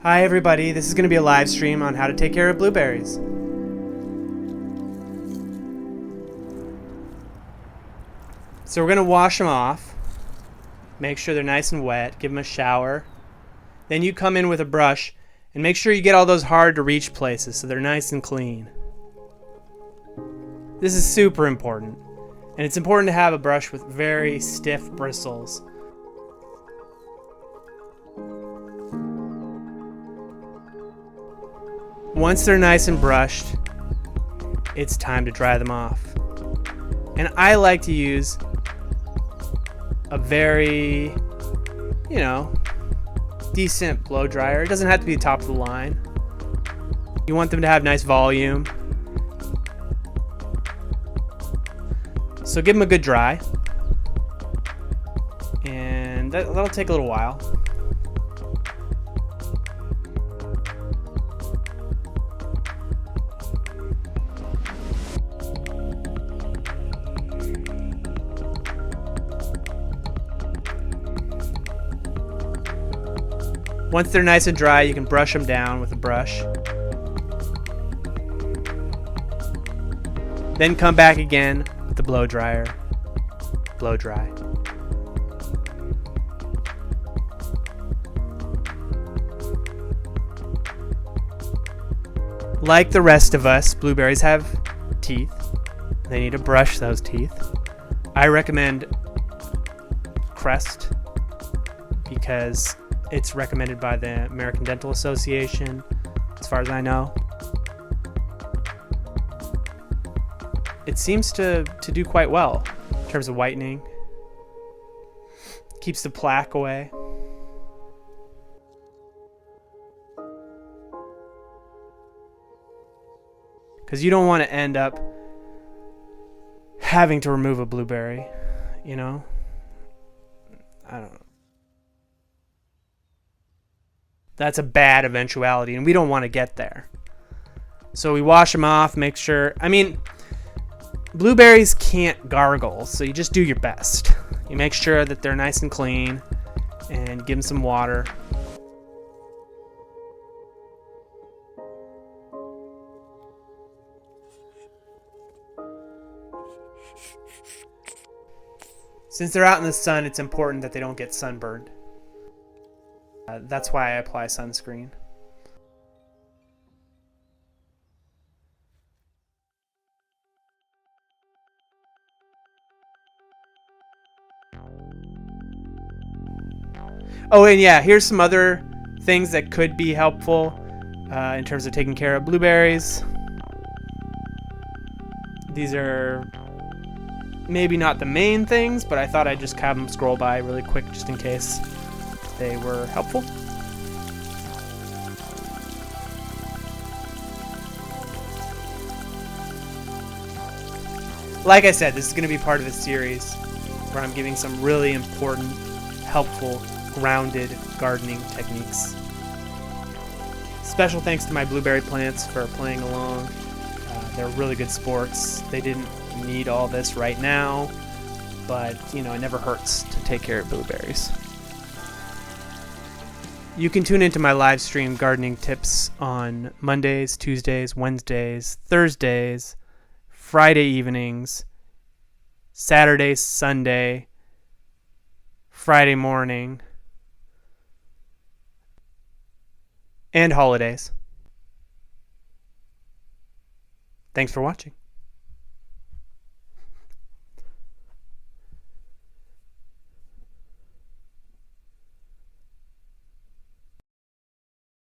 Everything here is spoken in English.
Hi everybody, this is going to be a live stream on how to take care of blueberries. So we're going to wash them off, make sure they're nice and wet, give them a shower. Then you come in with a brush and make sure you get all those hard to reach places so they're nice and clean. This is super important, and it's important to have a brush with very stiff bristles. Once they're nice and brushed, it's time to dry them off. And I like to use a very, decent blow dryer. It doesn't have to be top of the line. You want them to have nice volume. So give them a good dry. And that'll take a little while. Once they're nice and dry, you can brush them down with a brush. Then come back again with the blow dryer. Blow dry. Like the rest of us, blueberries have teeth. They need to brush those teeth. I recommend Crest because it's recommended by the American Dental Association, as far as I know. It seems to do quite well in terms of whitening. Keeps the plaque away. Because you don't want to end up having to remove a blueberry, I don't know. That's a bad eventuality, and we don't want to get there. So we wash them off, make sure... blueberries can't gargle, so you just do your best. You make sure that they're nice and clean, and give them some water. Since they're out in the sun, it's important that they don't get sunburned. That's why I apply sunscreen. Oh, and yeah, here's some other things that could be helpful in terms of taking care of blueberries. These are maybe not the main things, but I thought I'd just have them scroll by really quick just in case they were helpful. Like I said, this is going to be part of a series where I'm giving some really important, helpful, grounded gardening techniques. Special thanks to my blueberry plants for playing along. They're really good sports. They didn't need all this right now, but it never hurts to take care of blueberries. You can tune into my live stream gardening tips on Mondays, Tuesdays, Wednesdays, Thursdays, Friday evenings, Saturday, Sunday, Friday morning, and holidays. Thanks for watching.